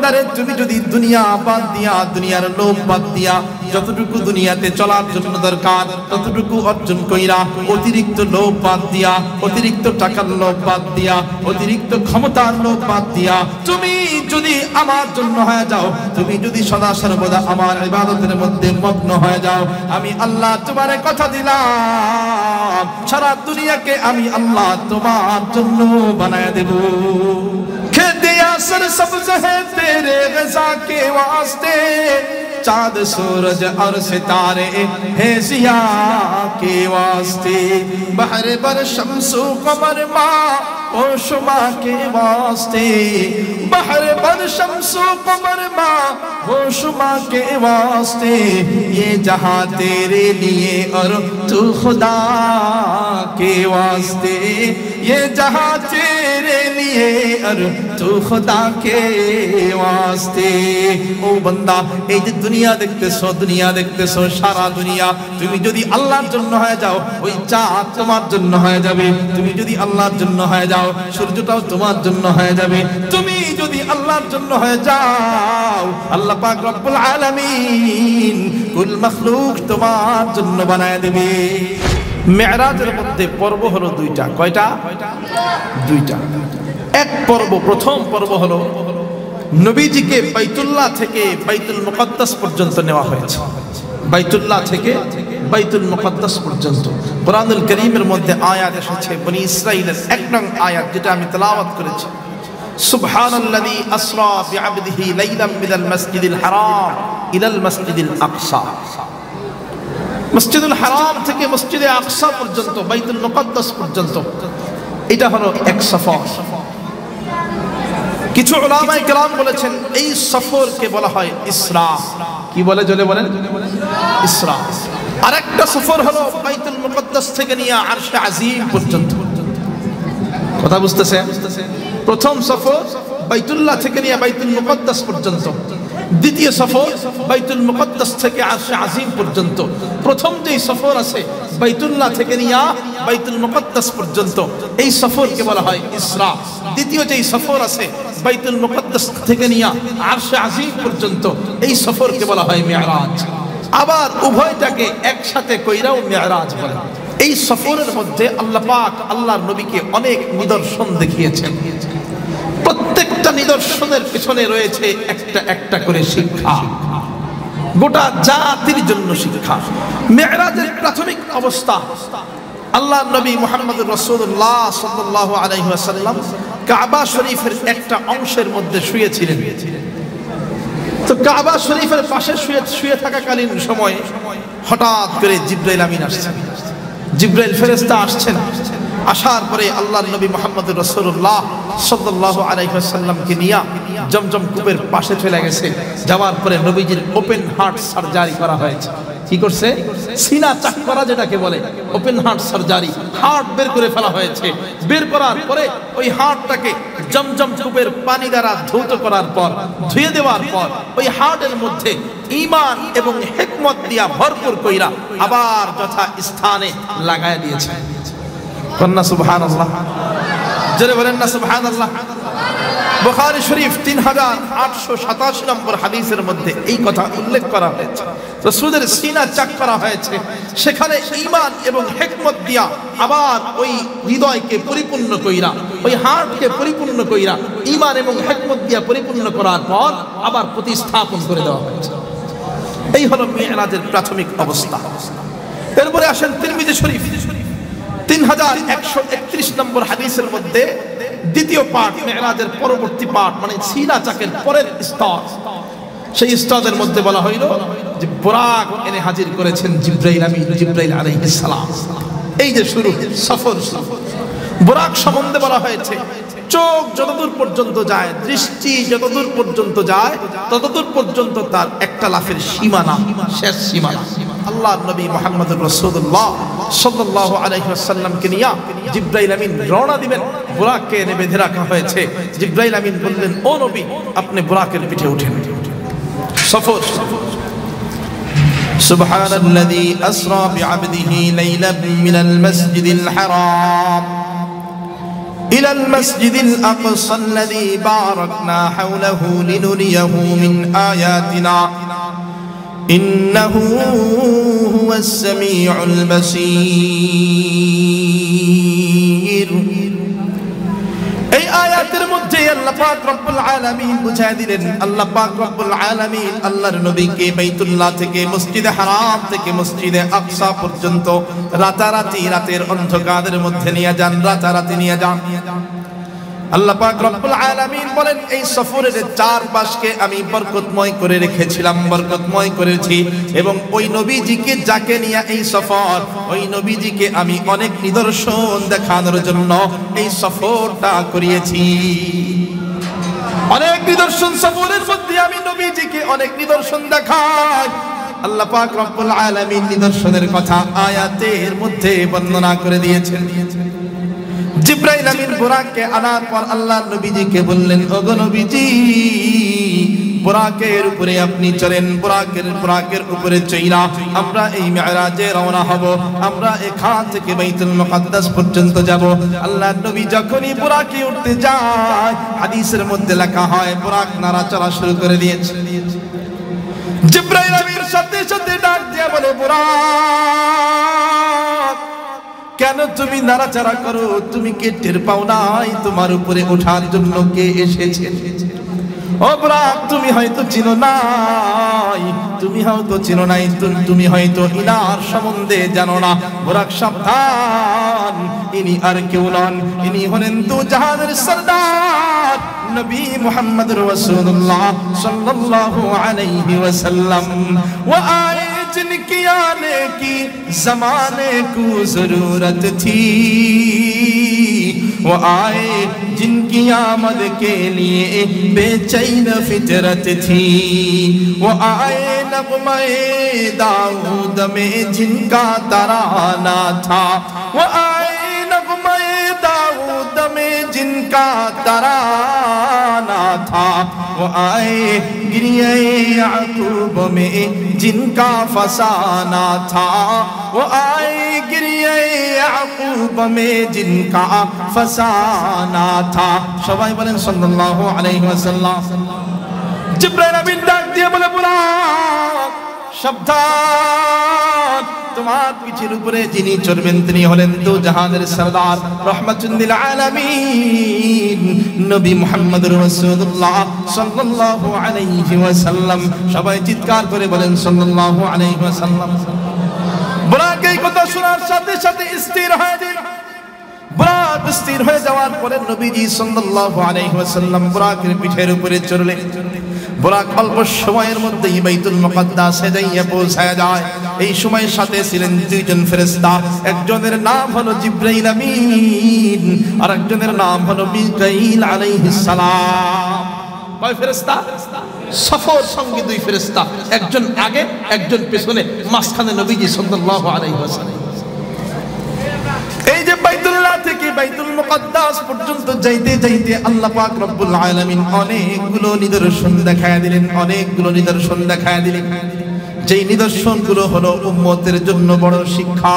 বান্দারে তুমি যদি দুনিয়া বাদ দিয়া, দুনিয়ার লোভ বাদ দিয়া যতটুকু দুনিয়াতে চলার জন্য দরকার ততটুকু অর্জন কইরা, অতিরিক্ত লোভ বাদ দিয়া, অতিরিক্ত টাকার লোভ বাদ দিয়া, অতিরিক্ত ক্ষমতার লোভ বাদ দিয়া তুমি যদি আমার জন্য হয়ে যাও, তুমি যদি সদা সর্বদা আমার ইবাদতের মধ্যে মগ্ন হয়ে যাও, আমি আল্লাহ তোমারে কথা দিলাম সারা দুনিয়াকে আমি আল্লাহ তোমার জন্য বানায় দেব। খেতে আসর সবজ है तेरे रज़ा के वास्ते, चाँद सूरज और सितारे हैं ज़िया के वास्ते, बहर बर शम्सो कमर माँ ओ शुमा के वास्ते, बहर बर शम्सो कमर माँ ओ शुमा के वास्ते, ये जहाँ तेरे लिए और तू खुदा के वास्ते, ये जहाँ तेरे लिए और तू खुदा के वास्ते। ओ बंदा এই যে দুনিয়া দেখতেছো, দুনিয়া দেখতেছো, সারা দুনিয়া তুমি যদি আল্লাহর জন্য হয়ে যাও, ওই চাঁদ তোমার জন্য হয়ে যাবে। তুমি যদি আল্লাহর জন্য হয়ে যাও, সূর্যটাও তোমার জন্য হয়ে যাবে। তুমি যদি আল্লাহর জন্য হয়ে যাও, আল্লাহ পাক রব্বুল আলামিন কুল মাখলুক তোমার জন্য বানায় দেবে। মেরাজের মধ্যে পর্ব হলো দুইটা। কয়টা? দুইটা। এক পর্ব, প্রথম পর্ব হলো নবীজিকে বাইতুল্লাহ থেকে বাইতুল মুকদ্দাস পর্যন্ত নেওয়া হয়েছে। বাইতুল্লাহ থেকে বাইতুল মুকদ্দাস পর্যন্ত কোরআনুল কারীমের মধ্যে আয়াত এসেছে, বনি ইসরাঈলের 1 নং আয়াত, যেটা আমি তেলাওয়াত করেছি। সুবহানাল্লাযী আসরা বিআবদিহি লাইলাম মিনাল মাসজিদিল হারাম ইলাল মাসজিদিল আকসা। মসজিদুল হারাম থেকে মসজিদে আকসা পর্যন্ত, বাইতুল মুকদ্দাস পর্যন্ত, এটা হলো এক সফর। কিছু উলামায়ে কেরাম বলেছেন এই সফরকে বলা হয় ইসরা। কি বলে জলে বলেন? ইসরা। আরেকটা সফর হলো বাইতুল মুকদ্দাস থেকে নিয়ে আরশে আজিম পর্যন্ত। কথা বুঝতেছেন? প্রথম সফর বাইতুল্লাহ থেকে নিয়ে বাইতুল মুকদ্দাস পর্যন্ত, দ্বিতীয় সফর বাইতুল মুকদ্দাস থেকে আরশে আজিম পর্যন্ত। প্রথম যেই সফর আছে বাইতুল্লাহ থেকে নিয়ে বাইতুল মুকদ্দাস পর্যন্ত, এই সফরকে বলা হয় ইসরা। দ্বিতীয় যেই সফর আছে বাইতুল মুকদ্দাস থেকে নিয়ে আরশে আজিম পর্যন্ত, এই সফরকে বলা হয় মিরাজ। আবার উভয়টাকে একসাথে কইরাও মিরাজ বলে। এই সফরের মধ্যে আল্লাহ পাক আল্লাহর নবীকে অনেক নিদর্শন দেখিয়েছেন। প্রত্যেকটা নিদর্শনের পিছনে রয়েছে একটা একটা করে শিক্ষা, গোটা জাতির জন্য শিক্ষা। মিরাজের প্রাথমিক অবস্থা, আল্লাহর নবী মুহাম্মদুর রাসূলুল্লাহ সাল্লাল্লাহু আলাইহি ওয়াসাল্লাম কাবা শরীফের একটা অংশের মধ্যে শুয়েছিলেন। তো কাবা শরীফের পাশে শুয়ে থাকাকালীন সময়ে হঠাৎ করে জিবরাইল আমিন আসছেন। জিবরাইল ফেরেশতা আসছেন। আসার পরে আল্লাহর নবী মুহাম্মদুর রাসূলুল্লাহ সাল্লাল্লাহু আলাইহি ওয়াসাল্লামকে নিয়ে জমজম কূপের পাশে চলে গেছে। যাওয়ার পরে নবীজির ওপেন হার্ট সার্জারি করা হয়েছে। কি করছে? সিনা চাক করা, যেটাকে বলে ওপেন হার্ট সার্জারি। হার্ট বের করে ফেলা হয়েছে। বের করার পরে ওই হার্টটাকে জমজম কূপের পানি দ্বারা ধৌত করার পর, ধুয়ে দেওয়ার পর, ওই হার্টের মধ্যে ঈমান এবং হিকমত দিয়া ভরপুর কইরা আবার যথা স্থানে লাগায় দিয়েছে। কন্না সুবহানাল্লাহ, জোরে বলেন না সুবহানাল্লাহ। বুখারী শরীফ 3887 নম্বর হাদিসের মধ্যে এই কথা উল্লেখ করা হয়েছে। রাসূলের সিনা চাক করা হয়েছে, সেখানে ঈমান এবং হিকমত দিয়া আবার ওই হৃদয়কে পরিপূর্ণ কইরা, ওই হার্টকে পরিপূর্ণ কইরা ঈমান এবং হিকমত দিয়া পরিপূর্ণ করার পর আবার প্রতিস্থাপন করে দেওয়া হয়েছে। এই হলো মিরাজের প্রাথমিক অবস্থা। এরপরে আসেন তিরমিজি শরীফ 3131 নম্বর হাদিসের মধ্যে দ্বিতীয় পার্ট, মিরাজের পরবর্তী পার্ট, মানে সিনা চাকের পরের স্তর, সেই স্তরের মধ্যে বলা হইল যে বুরাক এনে হাজির করেছেন জিবরাইল আমিন, জিবরাইল আলাইহিস সালাম। এই যে শুরু সফর, বুরাক সম্বন্ধে বলা হয়েছে চোখ যতদূর পর্যন্ত যায়, দৃষ্টি যতদূর পর্যন্ত যায়, ততদূর পর্যন্ত তার একটা লাফের সীমানা, শেষ সীমানা। আল্লাহর নবী মুহাম্মদুর রাসূলুল্লাহ সাল্লাল্লাহু আলাইহি ওয়াসাল্লামকে নিয়ে জিবরাইল আমিন রওনা দিবেন। বুরাককে এনে বেঁধে রাখা হয়েছে। জিবরাইল আমিন বললেন, ও নবী, আপনি বুরাকের পিঠে উঠেন। সফর। সুবহানাল্লাযী আসরা বিআবদিহি লাইলাম মিনাল মাসজিদিল হারাম ইলাল মাসজিদিল আকসাল্লাযী বারাকনা হাওলাহু লিনুরিয়াহু মিন আয়াতিনা ইন্নাহু হুয়াস সামিউল বাসীর। এই আয়াতের মধ্যে আল্লাহ পাক রব্বুল আলামিন বুঝায় দিলেন, আল্লাহ পাক রব্বুল আলামিন আল্লাহর নবীকে বাইতুল্লাহ থেকে মসজিদে হারাম থেকে মসজিদে আকসা পর্যন্ত রাতারাতি রাতের অন্ধকারের মধ্যে নিয়ে যান, রাতারাতি নিয়ে যান। আল্লাহ পাক রব্বুল আলামিন বলেন, এই সফরের চারপাশকে আমি বরকতময় করে রেখেছিলাম, বরকতময় করেছি, এবং ওই নবীজিকে যাকে নিয়ে এই সফর, ওই নবীজিকে আমি অনেক নিদর্শন দেখানোর জন্য এই সফরটা করিয়েছি। অনেক নিদর্শন সফরের মধ্যে আমি নবীজিকে অনেক নিদর্শন দেখাই। আল্লাহ পাক রব্বুল আলামিন নিদর্শনের কথা আয়াতের মধ্যে বর্ণনা করে দিয়েছেন। জিবরাইল আমিন বুরাককে আনার পর আল্লাহ নবীজিকে বললেন, ওগো নবীজি, বুরাকের উপরে আপনি চলেন, বুরাকের উপরে চইরা আমরা এই মিরাজে রওনা হব, আমরা এখান থেকে বাইতুল মুকাদ্দাস পর্যন্ত যাব। আল্লাহ নবী যখনই বুরাকে উঠতে যায়, হাদিসের মধ্যে লেখা হয় বুরাক নাড়াচাড়া শুরু করে দিয়েছে। জিবরাইল আমিন সাথে সাথে ডাক দিয়ে বলে, বুরাক, কেন তুমি নাড়াচাড়া করো? তুমি কে টের পাও নাই তোমার উপরে ওঠার জন্য কে এসেছে? ও বুরাক, তুমি হয়তো চিনো নাই, তুমি হয়তো চিনো নাই, তুমি হয়তো ইনার সম্বন্ধে জানো না। বুরাক সাবধান, ইনি আর কেউ নন, ইনি হলেন দু জাহানের সরদার নবী মুহাম্মদুর রাসূলুল্লাহ সাল্লাল্লাহু আলাইহি ওয়াসাল্লাম। ওয়া আয়ে जिनकी आने की ज़माने को ज़रूरत थी, वो आए जिनकी आमद के लिए बेचैन फितरत थी, वो आए नग़्मे दाऊद में जिनका तराना था, वो आए नग़्मे दाऊद में जिनका तराना था, वो आए गिरिए याकूब में जिनका फसाना था, वो आए गिरिए याकूब में जिनका फसाना था। সবাই বলেন সাল্লাল্লাহু আলাইহি ওয়াসাল্লাম। জিবরাইল আমিন ডাক দিয়ে বলে, বুরাক সাবধান, তোমার পিঠের উপরে যিনি চড়বেন তিনি হলেন দু জাহানের সরদার রাহমাতুল লিল আলামিন নবী মুহাম্মদুর রাসূলুল্লাহ সাল্লাল্লাহু আলাইহি ওয়াসাল্লাম। সবাই চিৎকার করে বলেন সাল্লাল্লাহু আলাইহি ওয়াসাল্লাম। বুরাক এই কথা শোনার সাথে সাথে স্থির হয়ে গেল। বুরাক স্থির হয়ে যাওয়ার পরে নবীজি সাল্লাল্লাহু আলাইহি ওয়াসাল্লাম বুরাকের পিঠের উপরে চড়লেন। বুরাক অল্প সময়ের মধ্যেই বাইতুল মুকাদ্দাসে যাইয়া পৌঁছায় যায়। এই সময়ের সাথে ছিলেন দুইজন ফেরেশতা, একজনের নাম হলো জিবরাইল আমিন আর একজনের নাম হলো মিকাইল আলাইহিস সালাম। কয় ফেরেশতা? সফর সঙ্গী দুই ফেরেশতা, একজন আগে একজন পেছনে, মাঝখানে নবীজি সাল্লাল্লাহু আলাইহি ওয়াসাল্লাম। এই যে বাইতুল্লাহ থেকে বাইতুল মুকাদ্দাস পর্যন্ত যাইতে যাইতে আল্লাহ পাক রব্বুল আলামিন অনেকগুলো নিদর্শন দেখায় দিলেন, অনেকগুলো নিদর্শন দেখায় দিলেন। যেই নিদর্শনগুলো হলো উম্মতের জন্য বড় শিক্ষা।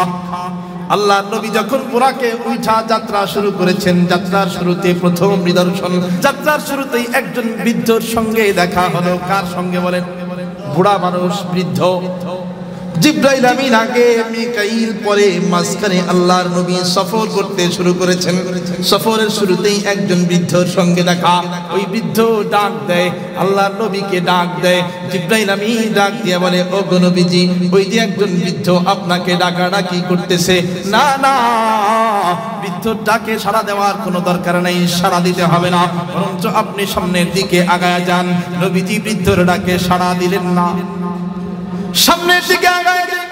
আল্লাহ নবী যখন বুরাকে উঠা যাত্রা শুরু করেছেন, যাত্রার শুরুতে প্রথম নিদর্শন, যাত্রার শুরুতেই একজন বৃদ্ধর সঙ্গে দেখা হলো। কার সঙ্গে বলেন? বুড়া মানুষ, বৃদ্ধ। জিবরাইল আমিন আগে, মিকাইল পরে, মাঝখানে আল্লাহর নবী সফর করতে শুরু করেছেন। সফরের শুরুতেই একজন বৃদ্ধর সঙ্গে দেখা। ওই বৃদ্ধ ডাক দেয়, আল্লাহর নবীকে ডাক দেয়। জিবরাইল আমিন ডাক দিয়ে বলে, ও গো নবীজি, ওই যে একজন বৃদ্ধ আপনাকে ডাকাডাকি করতেছে। না না, বৃদ্ধর ডাকে সাড়া দেওয়ার কোনো দরকার নেই, সাড়া দিতে হবে না, বরঞ্চ আপনি সামনের দিকে আগায় যান। নবীজি বৃদ্ধর ডাকে সাড়া দিলেন না, সামনের দিকে আগায় গেলেন।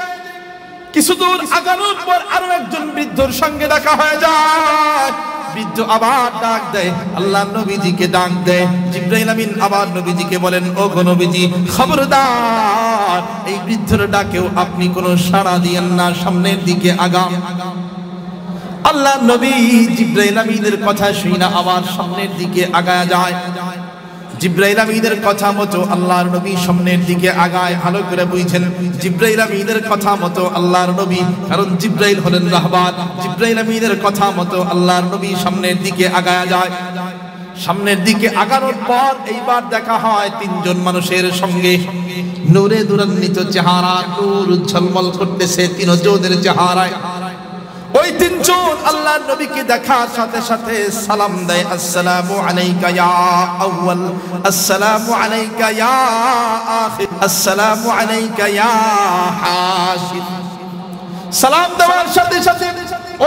কিছু দূর আগানোর পর আরো একজন বৃদ্ধর সঙ্গে দেখা হয়ে যায়। বৃদ্ধ আবার ডাক দেয়, আল্লাহ নবীজিকে ডাক দেয়। জিবরাইল আমিন আবার নবীজিকে বলেন, ও গো নবীজি, খবরদার, এই বৃদ্ধর ডাকেও আপনি কোনো সাড়া দিয়েন না, সামনের দিকে আগান। আল্লাহ নবী জিবরাইল আমিনের কথা শুনে আবার সামনের দিকে আগায় যায়। জিবরাইল আমিনের কথা মতো আল্লাহর নবী সামনের দিকে আগায়। ভালো করে বুঝছেন, জিবরাইল আমিনের কথা মতো আল্লাহর নবী, কারণ জিবরাইল হলেন রাহবার, জিবরাইল আমিনের কথা মতো আল্লাহর নবী সামনের দিকে আগায় যায়। সামনের দিকে আগানোর পর এইবার দেখা হয় তিনজন মানুষের সঙ্গে, নূরে দুরান্বিত চেহারা, নূর ঝলমল করতেছে তিনজনের চেহারায়। ওই তিনজন আল্লাহর নবীকে দেখার সাথে সাথে সালাম দেয়, আসসালামু আলাইকা ইয়া আউয়াল, আসসালামু আলাইকা ইয়া আখির, আসসালামু আলাইকা ইয়া হাশির। সালাম দেওয়ার সাথে সাথে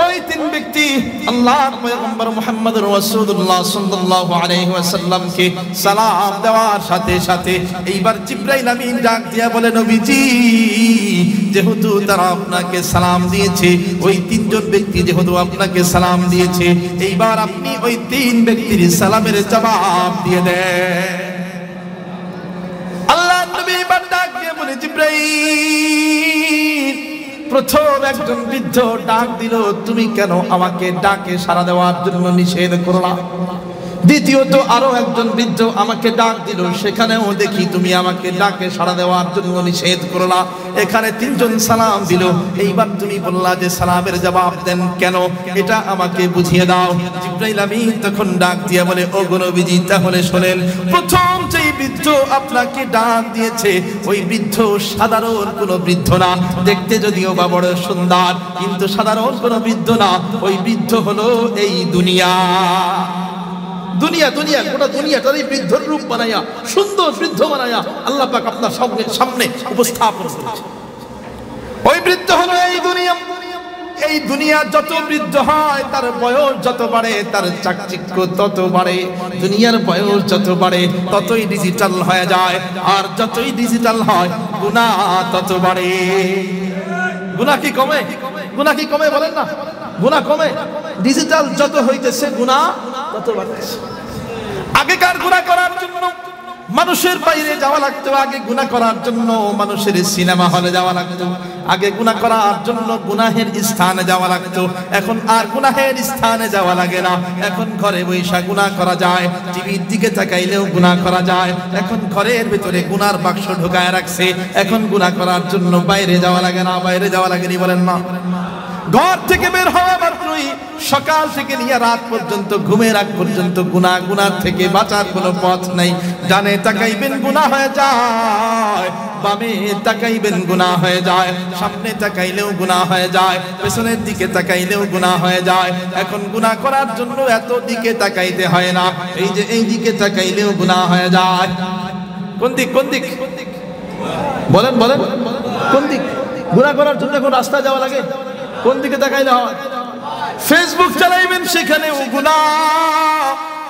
ওই তিন ব্যক্তি আল্লাহর পয়গম্বর মুহাম্মদুর রাসূলুল্লাহ সাল্লাল্লাহু আলাইহি ওয়াসাল্লামকে সালাম দেওয়ার সাথে সাথে এইবার জিবরাইল আমিন ডাক দিয়া বলে, নবীজি যেহেতু তারা আপনাকে সালাম দিয়েছে, ওই তিনজন ব্যক্তি যেহেতু আপনাকে সালাম দিয়েছে, এইবার আপনি ওই তিন ব্যক্তির সালামের জবাব দিয়ে দেন। আল্লাহর নবী এবার ডাক দিয়ে বলে, জিবরাইল, প্রথম একজন বৃদ্ধ ডাক দিল, তুমি কেন আমাকে ডাকে সাড়া দেওয়ার জন্য নিষেধ করলা? দ্বিতীয়ত আরো একজন বৃদ্ধ আমাকে ডাক দিল, সেখানেও দেখি তুমি আমাকে ডাকে সাড়া দেওয়ার জন্য নিষেধ করলা। এখানে তিনজন সালাম দিল, এইবার তুমি বললা যে সালামের জবাব দেন কেন, এটা আমাকে বুঝিয়ে দাও। জিবরাইল আমিন তখন ডাক দিয়ে বলে, ও গো নবীজি, তাহলে শোনেন, প্রথম যেই বৃদ্ধ আপনাকে ডাক দিয়েছে, ওই বৃদ্ধ সাধারণ কোনো বৃদ্ধ না, দেখতে যদিও বা বড় সুন্দর, কিন্তু সাধারণ কোনো বৃদ্ধ না। ওই বৃদ্ধ হলো এই দুনিয়া, দুনিয়া দুনিয়া গোটা দুনিয়াটারই বৃদ্ধর রূপ বানাইয়া, সুন্দর বৃদ্ধ বানাইয়া আল্লাহ পাক আপনার সামনে উপস্থাপন করেছে। ওই বৃদ্ধ হলো এই দুনিয়া। এই দুনিয়া যত বৃদ্ধ হয়, তার বয়স যত বাড়ে, তার চাকচিক্য তত বাড়ে। দুনিয়ার বয়স যত বাড়ে, ততই ডিজিটাল হয়ে যায়, আর যতই ডিজিটাল হয়, গুনাহ তত বাড়ে। গুনাহ কি কমে? গুনাহ কি কমে বলেন না? গুনাহ কমে। ডিজিটাল যত হইতেছে, গুনাহ তত বাড়তেছে। আগেকার গুনাহ করার জন্য মানুষের বাইরে যাওয়া লাগতো, আগে গুনাহ করার জন্য মানুষের সিনেমা হলে যাওয়া লাগতো, আগে গুনাহ করার জন্য গুনাহের স্থানে যাওয়া লাগতো। এখন আর গুনাহের স্থানে যাওয়া লাগে না, এখন ঘরে বৈশা গুনাহ করা যায়, টিভির দিকে তাকাইলেও গুনাহ করা যায়। এখন ঘরের ভিতরে গুনার বাক্স ঢোকায় রাখছে, এখন গুনাহ করার জন্য বাইরে যাওয়া লাগে না। বাইরে যাওয়া লাগেনি বলেন না? ঘর থেকে বের হওয়া মাত্রই সকাল থেকে নিয়ে রাত পর্যন্ত, ঘুমের আগ পর্যন্ত গুনাহ, গুনাহ থেকে বাঁচার কোনো পথ নাই। ডানে তাকাইবেন গুনাহ হয়ে যায়, বামে তাকাইবেন গুনাহ হয়ে যায়, সামনে তাকাইলেও গুনাহ হয়ে যায়, পেছনের দিকে তাকাইলেও গুনাহ হয়ে যায়। এখন গুনাহ করার জন্য এত দিকে তাকাইতে হয় না, এই যে এই দিকে তাকাইলেও গুনাহ হয়ে যায়। কোন দিক? কোন দিক বলেন বলেন? কোন দিক? গুনাহ করার জন্য এখন রাস্তা যাওয়া লাগে, কোন দিকে তাকাইলে হয়? ফেসবুক চালাইবেন, সেখানেও গুনাহ।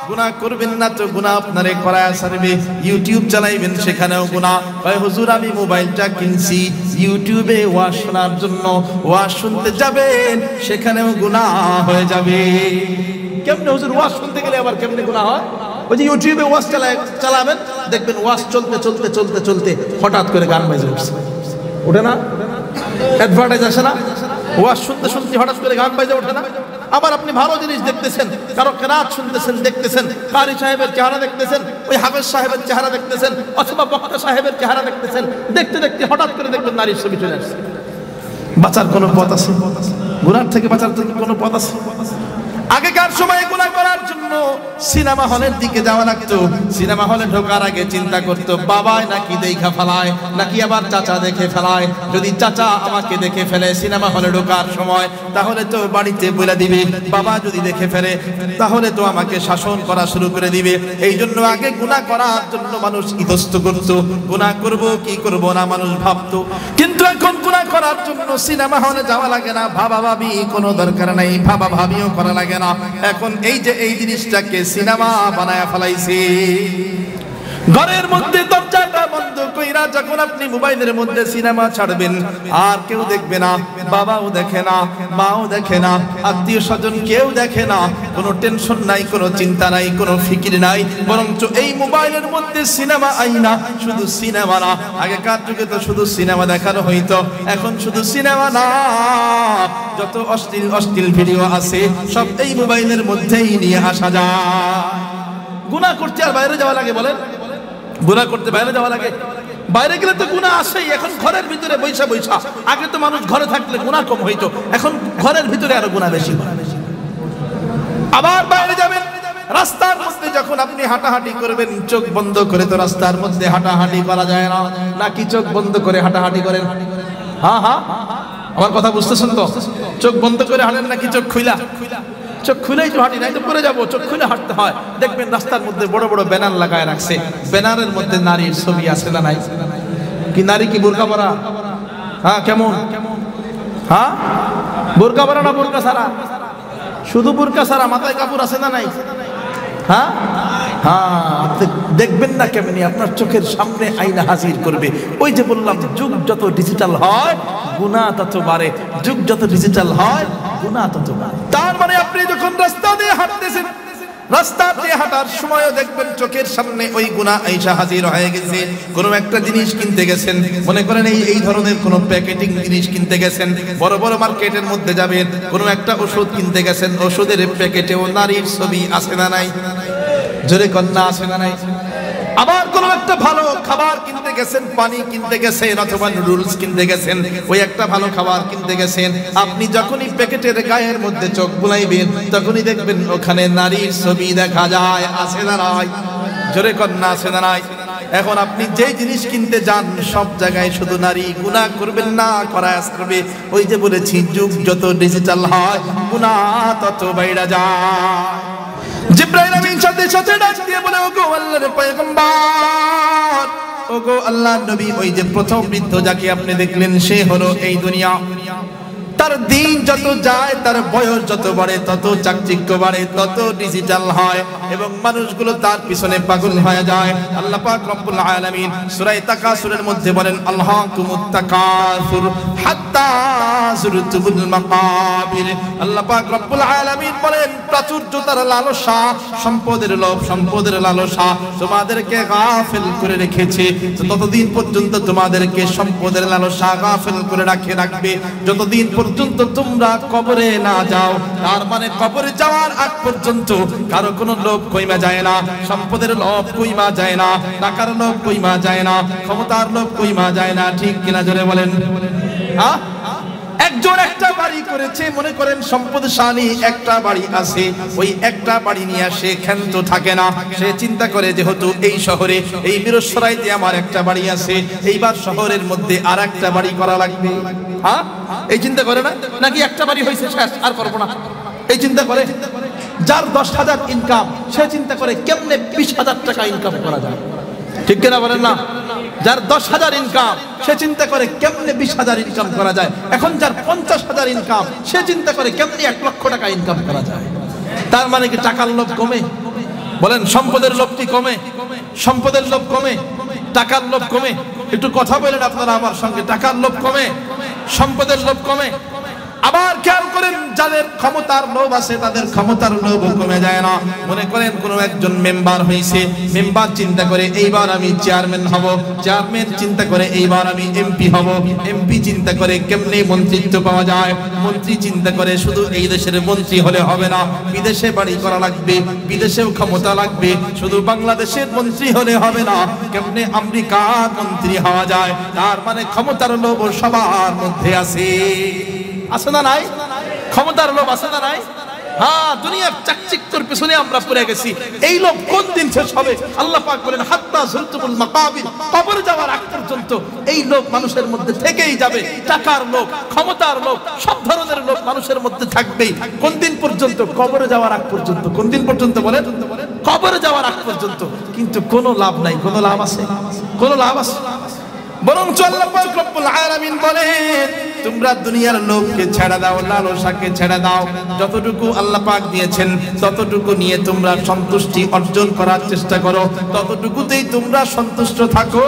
গুনাহ করবেন না তো গুনাহ আপনারে করায় ছাড়বে। ইউটিউব চালাইবেন, সেখানেও গুনাহ। ভাই হুজুর, আমি মোবাইলটা কিনছি ইউটিউবে ওয়াজ শোনার জন্য, ওয়াজ শুনতে যাবেন, সেখানেও গুনাহ হয়ে যাবে। কেমনে হুজুর ওয়াজ শুনতে গেলে আবার কেমনে গুনাহ হয়? ওই যে ইউটিউবে ওয়াজ চালাবেন, দেখবেন ওয়াজ চলতে চলতে চলতে চলতে হঠাৎ করে গান বাজে উঠছে, ওঠে না? অ্যাডভার্টাইজ আসে না? ওয়াজ শুনতে শুনতে হঠাৎ করে গান বাজে ওঠে না? আবার আপনি ভালো জিনিস দেখতেছেন, কারো কেরাত শুনতেছেন, দেখতেছেন, কারি সাহেবের চেহারা দেখতেছেন, ওই হাফেজ সাহেবের চেহারা দেখতেছেন, অথবা বক্তা সাহেবের চেহারা দেখতেছেন, দেখতে দেখতে হঠাৎ করে দেখবেন নারীর ছবি চলে আসছে। বাঁচার কোনো পথ আছে? গুনাহ থেকে বাঁচার কোনো পথ আছে? আগেকার সময় গুনাহ করার জন্য সিনেমা হলের দিকে যাওয়া লাগতো। সিনেমা হলে ঢোকার আগে চিন্তা করতো, বাবাই নাকি দেখা ফেলায়, নাকি আবার চাচা দেখে ফেলায়। যদি চাচা আমাকে দেখে ফেলে সিনেমা হলে ঢোকার সময়, তাহলে তো বাড়িতে বলে দিবে। বাবা যদি দেখে ফেলে, তাহলে তো আমাকে শাসন করা শুরু করে দিবে। এই জন্য আগে গুনাহ করার জন্য মানুষ ইতস্ত করত, গুনাহ করব কি করব না মানুষ ভাবতো। কিন্তু এখন গুনাহ করার জন্য সিনেমা হলে যাওয়া লাগে না, ভাবা ভাবি কোনো দরকার নাই, ভাবা ভাবিও করা লাগে না। এখন এই যে এই জিনিসটাকে সিনেমা বানায়া ফেলাইছে। ঘরের মধ্যে দরজাটা বন্ধ কইরা যখন আপনি মোবাইলের মধ্যে সিনেমা ছাড়বেন, আর কেউ দেখবে না, বাবাও দেখে না, মাও দেখে না, আত্মীয় স্বজন কেউ দেখে না, কোনো টেনশন নাই, কোনো চিন্তা নাই, কোনো ফিকির নাই। বরঞ্চ এই মোবাইলের মধ্যে সিনেমা আইনা, শুধু সিনেমা না, আগেকার যুগে তো শুধু সিনেমা দেখানো হইতো, এখন শুধু সিনেমা না, যত অশ্লীল অশ্লীল ভিডিও আছে সব এই মোবাইলের মধ্যেই নিয়ে আসা যায়। গুনাহ করতে আর বাইরে যাওয়া লাগে বলেন? গুনাহ করতে বাইরে যাওয়া লাগে? বাইরে গেলে তো গুনাহ আসেই। এখন ঘরের ভিতরে বৈশা বৈশা, আগে তো মানুষ ঘরে থাকলে গুনাহ কম হইতো, এখন ঘরের ভিতরে আরো গুনাহ বেশি। আবার বাইরে যাবেন, রাস্তার মধ্যে যখন আপনি হাঁটাহাঁটি করবেন, চোখ বন্ধ করে তো রাস্তার মধ্যে হাঁটাহাঁটি করা যায় না, নাকি চোখ বন্ধ করে হাঁটাহাঁটি করেন? হ্যাঁ হ্যাঁ, আমার কথা বুঝতেছেন তো? চোখ বন্ধ করে হাঁটেন নাকি চোখ খুইলা? চোখ খুলেই তো হাঁটি, নাই তো পড়ে যাবো। চোখ খুলে হাঁটতে হয়। দেখবেন রাস্তার মধ্যে বড় বড় ব্যানার লাগায় রাখছে, ব্যানারের মধ্যে নারীর ছবি আছে না নাই? কি নারী কি বোরকা পরা? হ্যাঁ, কেমন? হ্যাঁ, বোরকা পরা না বোরকা ছাড়া? শুধু বোরকা ছাড়া, মাথায় কাপড় আছে না নাই? হ্যাঁ হ্যাঁ, দেখবেন না কেমনি আপনার চোখের সামনে আইনা হাজির করবে। ওই যে বললাম, যুগ যত ডিজিটাল হয় গুনাহ তত বাড়ে, যুগ যত ডিজিটাল হয় গুনাহ তত বাড়ে। তার মানে আপনি যখন রাস্তা দিয়ে হাঁটতেছেন, রাস্তা দিয়ে হাঁটার সময়ও দেখবেন চোখের সামনে ওই গুনাহ আইসা হাজির হয়ে গেছে। কোনো একটা জিনিস কিনতে গেছেন, মনে করেন এই ধরনের কোনো প্যাকেটিং জিনিস কিনতে গেছেন, বড় বড় মার্কেটের মধ্যে যাবেন, কোনো একটা ওষুধ কিনতে গেছেন, ওষুধের প্যাকেটেও নারীর ছবি আছে না নাই? জোরে কন্যা আছে না নাই? আবার কোনো একটা ভালো খাবার কিনতে গেছেন, পানি কিনতে গেছেন, অথবা নুডলস কিনতে গেছেন, ওই একটা ভালো খাবার কিনতে গেছেন, আপনি যখনই প্যাকেটের গায়ের মধ্যে চোখ বুলাইবেন, তখনই দেখবেন ওখানে নারীর ছবি দেখা যায়। আছে না নাই? জোরে কন্যা আছে না নাই? এখন আপনি যেই জিনিস কিনতে যান, সব জায়গায় শুধু নারী। গুনাহ করবেন না, করা আসবে। ওই যে বলেছি, যুগ যত ডিজিটাল হয় গুনাহ তত বাইরে যায়। জিবরাইল আমিন সাথে সাথে ডাক দিয়ে বলে, ওগো আল্লাহর পয়গম্বর, ওগো আল্লাহর নবী, ওই যে প্রথম বৃদ্ধ যাকে আপনি দেখলেন, সে হলো এই দুনিয়া। তার দিন যত যায়, তার বয়স যত বাড়ে, তত চাকচিক্য বাড়ে, তত ডিজিটাল হয়, এবং মানুষগুলো তার পিছনে পাগল হয়ে যায়। আল্লাহ পাক রব্বুল আলামিন সূরা তাকাসুরের মধ্যে বলেন, আলহাকুমুত তাকাসুর হাত্তা যুরতুমুল মাকাবির। আল্লাহ পাক রব্বুল আলামিন বলেন, প্রাচুর্যতার লালসা, সম্পদের লোভ, সম্পদের লালসা তোমাদেরকে গাফিল করে রেখেছে। ততদিন পর্যন্ত তোমাদেরকে সম্পদের লালসা গাফিল করে রাখবে, যতদিন পর্যন্ত তোমরা কবরে না যাও। তার মানে কবরে যাওয়ার আগ পর্যন্ত কারো কোনো লোভ কইমা যায় না, সম্পদের লোভ কইমা যায় না, টাকার লোভ কইমা যায় না, ক্ষমতার লোভ কইমা যায় না। ঠিক কিনা জোরে বলেন? হ্যাঁ, একজন একটা বাড়ি করেছে, মনে করেন সম্পদশালী একটা বাড়ি আছে, ওই একটা বাড়ি নিয়ে সে ক্ষান্ত থাকে না। সে চিন্তা করে, যেহেতু এই শহরে, এই মিরসরাইতে আমার একটা বাড়ি আছে, এইবার শহরের মধ্যে আর একটা বাড়ি করা লাগবে। হ্যাঁ, এই চিন্তা করে না? নাকি একটা বাড়ি হয়েছে, শেষ, আর করবো না, এই চিন্তা করে। যার 10,000 ইনকাম, সে চিন্তা করে কেমনে 20,000 টাকা ইনকাম করা যায়। ঠিক কিনা বলেন না? যার 10,000 ইনকাম, সে চিন্তা করে কেমনে 20,000 ইনকাম করা যায়। এখন যার 50,000 ইনকাম, সে চিন্তা করে কেমনে 1 লক্ষ টাকা ইনকাম করা যায়। তার মানে কি টাকার লোভ কমে? বলেন, সম্পদের লোভ কি কমে? সম্পদের লোভ কমে, টাকার লোভ কমে? একটু কথা বলেন আপনারা আমার সঙ্গে। টাকার লোভ কমে, সম্পদের লোভ কমে। আবার খেয়াল করেন, যাদের ক্ষমতার লোভ আছে, তাদের ক্ষমতার লোভ কমে যায় না। মনে করেন কোনো একজন মেম্বার হয়েছে, মেম্বার চিন্তা করে এইবার আমি চেয়ারম্যান হব, চেয়ারম্যান চিন্তা করে এইবার আমি এমপি হব, এমপি চিন্তা করে কেমনে মন্ত্রিত্ব পাওয়া যায়, মন্ত্রী চিন্তা করে শুধু এই দেশের মন্ত্রী হলে হবে না, বিদেশে বাড়ি করা লাগবে, বিদেশেও ক্ষমতা লাগবে, শুধু বাংলাদেশের মন্ত্রী হলে হবে না, কেমনে আমেরিকার মন্ত্রী হওয়া যায়। তার মানে ক্ষমতার লোভ সবার মধ্যে আছে। আছে না নাই? ক্ষমতার লোভ আছে না নাই? হ্যাঁ, দুনিয়ার চাকচিক্যের পিছনে আমরা পড়ে গেছি। এই লোভ কোন দিন শেষ হবে? আল্লাহ পাক বলেন, হাত্তা যুরতুমুল মাকাবির, কবর যাওয়ার আগ পর্যন্ত এই লোভ মানুষের মধ্যে থেকেই যাবে। টাকার লোভ, ক্ষমতার লোভ, সব ধরনের লোভ মানুষের মধ্যে থাকবেই। কোন দিন পর্যন্ত? কবরে যাওয়ার আগ পর্যন্ত। কোন দিন পর্যন্ত বলেন? কবরে যাওয়ার আগ পর্যন্ত। কিন্তু কোনো লাভ নাই। কোনো লাভ আছে? কোনো লাভ আছে? বরং আল্লাহ পাক রব্বুল আলামিন বলেন, তোমরা দুনিয়ার লোভকে ছেড়ে দাও, লালসাকে ছেড়ে দাও। যতটুকু আল্লাহ পাক দিয়েছেন ততটুকু নিয়ে তোমরা সন্তুষ্টি অর্জন করার চেষ্টা করো, ততটুকুতেই তোমরা সন্তুষ্ট থাকো।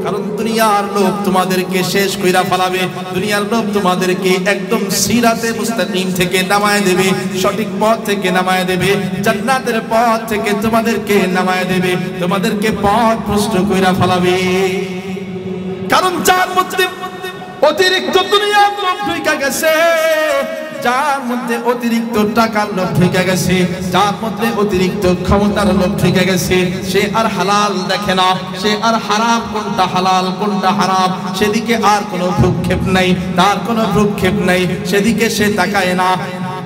কারণ দুনিয়ার লোভ তোমাদেরকে শেষ কইরা ফেলাবে। দুনিয়ার লোভ তোমাদেরকে একদম সিরাতে মুস্তাকিম থেকে নামায় দেবে, সঠিক পথ থেকে নামায় দেবে, জান্নাতের পথ থেকে তোমাদেরকে নামায় দেবে, তোমাদেরকে পথ ভ্রষ্ট কইরা ফেলাবে। কারণ যার মধ্যে অতিরিক্ত দুনিয়ার লোভ ঢুইকা গেছে, যার মধ্যে অতিরিক্ত টাকার লোভ ঢুকে গেছে, যার মধ্যে অতিরিক্ত ক্ষমতার লোভ ঢুকে গেছে, সে আর হালাল দেখে না, সে আর হারাম কোনটা হালাল কোনটা হারাম সেদিকে আর কোনো ভ্রুক্ষেপ নাই, তার কোনো ভ্রুক্ষেপ নাই, সেদিকে সে তাকায় না।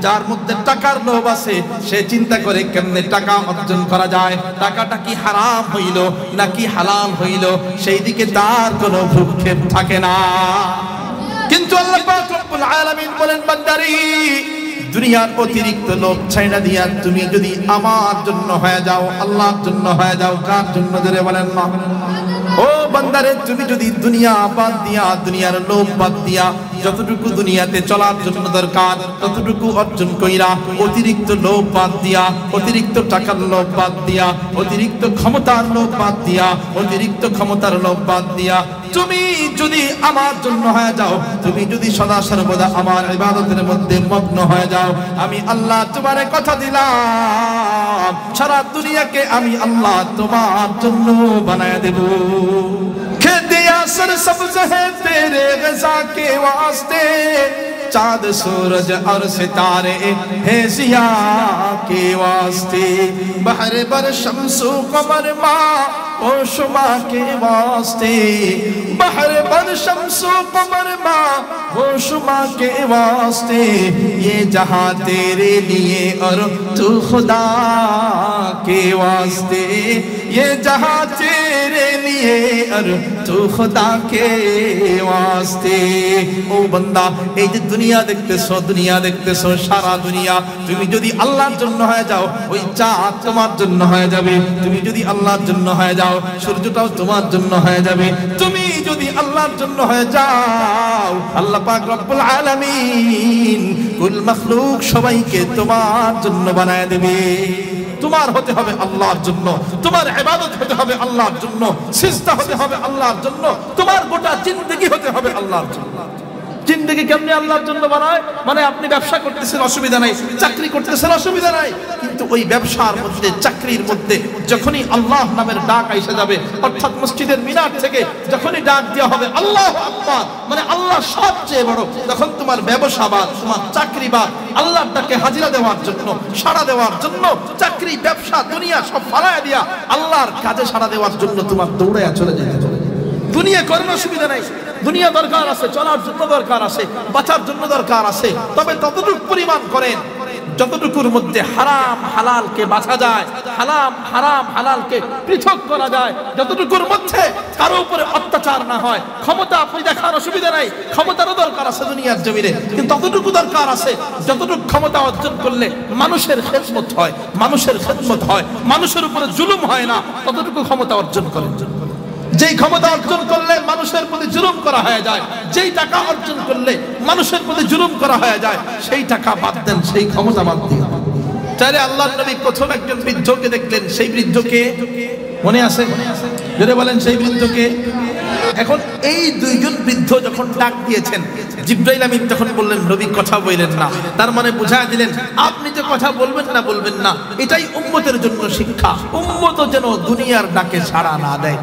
যার মধ্যে টাকার লোভ আছে সে চিন্তা করে কেমনে টাকা অর্জন করা যায়, টাকাটা কি হারাম হইল নাকি হালাল হইল, সেই দিকে তার কোনো ভ্রুক্ষেপ থাকে না। কিন্তু আল্লাহ পাক রব্বুল আলামিন বলেন, বান্দারে দুনিয়ার অতিরিক্ত লোভ ছাইড়া দিয়া তুমি যদি আমার জন্য হয়ে যাও, আল্লাহর জন্য হয়ে যাও। কার জন্য জোরে বলেন না? ও বান্দারে, তুমি যদি দুনিয়া বাদ দিয়া, দুনিয়ার লোভ বাদ দিয়া যতটুকু দুনিয়াতে চলার জন্য দরকার ততটুকু অর্জন কইরা, অতিরিক্ত লোভ বাদ দিয়া, অতিরিক্ত টাকার লোভ বাদ দিয়া, অতিরিক্ত ক্ষমতার লোভ বাদ দিয়া, অতিরিক্ত ক্ষমতার লোভ বাদ দিয়া তুমি যদি আমার জন্য হয়ে যাও, তুমি যদি সদা সর্বদা আমার ইবাদতের মধ্যে মগ্ন হয়ে যাও, আমি আল্লাহ তোমারে কথা দিলাম সারা দুনিয়াকে আমি আল্লাহ তোমার জন্য বানায় দেব। খেতে আসর সবজ है तेरे रज़ा के वास्ते, चाँद सूरज और सितारे हैं ज़िया के वास्ते, बहर बर शम्सो कमर माँ ओ शुमा के वास्ते, बहर बर शम्सो कमर माँ ओ शुमा के वास्ते, ये जहाँ तेरे लिए और तू खुदा के वास्ते, ये जहाँ तेरे लिए और तू खुदा के वास्ते। ओ बंदा, এই যে দুনিয়া দেখতেছো, দুনিয়া দেখতেছো, সারা দুনিয়া তুমি যদি আল্লাহর জন্য হয়ে যাও, ওই চাঁদ তোমার জন্য হয়ে যাবে। তুমি যদি আল্লাহর জন্য হয়ে যাও, সূর্যটাও তোমার জন্য হয়ে যাবে। তুমি যদি আল্লাহর জন্য হয়ে যাও, আল্লাহ পাক রব্বুল আলামিন কুল মাখলুক সবাইকে তোমার জন্য বানায় দেবে। তোমার হতে হবে আল্লাহর জন্য, তোমার ইবাদত হতে হবে আল্লাহর জন্য, সিজদা হতে হবে আল্লাহর জন্য, তোমার গোটা জিন্দেগি হতে হবে আল্লাহর জন্য। জিন্দেগি কেমনে আল্লাহর জন্য বানায়? মানে আপনি ব্যবসা করতেছেন অসুবিধা নাই, চাকরি করতেছেন অসুবিধা নাই, কিন্তু ওই ব্যবসার মধ্যে চাকরির মধ্যে যখনই আল্লাহ নামের ডাক আইসা যাবে, অর্থাৎ মসজিদের মিনার থেকে যখনই ডাক দেওয়া হবে আল্লাহু আকবার, মানে আল্লাহ সবচেয়ে বড়, তখন তোমার ব্যবসা বা তোমার চাকরি বা আল্লাহর ডাকে হাজিরা দেওয়ার জন্য, সাড়া দেওয়ার জন্য, চাকরি ব্যবসা দুনিয়া সব ফালায়া দিয়া আল্লাহর কাজে সাড়া দেওয়ার জন্য তোমার দৌড়াইয়া চলে যেতে হবে। দুনিয়া করার অসুবিধা নাই, দুনিয়া দরকার আছে, চলার জন্য দরকার আছে, বাঁচার জন্য দরকার আছে, তবে ততটুকু পরিমাণ করেন যতটুকুর মধ্যে হারাম হালালকে বাঁচা যায়, হারাম হারাম হালালকে পৃথক করা যায়, যতটুকুর মধ্যে কারো উপরে অত্যাচার না হয়। ক্ষমতা আপনি দেখার অসুবিধা নাই, ক্ষমতারও দরকার আছে দুনিয়ার জমিনে, কিন্তু ততটুকু দরকার আছে যতটুকু ক্ষমতা অর্জন করলে মানুষের খেদমত হয়, মানুষের খেদমত হয়, মানুষের উপরে জুলুম হয় না, ততটুকু ক্ষমতা অর্জন করেন। যেই ক্ষমতা অর্জন করলে মানুষের প্রতি জুলুম করা হয়ে যায়, যেই টাকা অর্জন করলে মানুষের প্রতি জুলুম করা হয়ে যায়, সেই টাকা বাদ দেন, সেই ক্ষমতা বাদ দিন। তাহলে আল্লাহর নবী প্রথম একজন বৃদ্ধকে দেখলেন, সেই বৃদ্ধকে মনে আছে? যদি বলেন সেই বৃদ্ধকে। এখন এই দুইজন বৃদ্ধ যখন ডাক দিয়েছেন, জিবরাইল আমিন তখন বললেন নবী কথা বললেন না, তার মানে বুঝায় দিলেন আপনি যে কথা বলবেন না, এটাই উম্মতের জন্য শিক্ষা, উম্মত যেন দুনিয়ার ডাকে সাড়া না দেয়।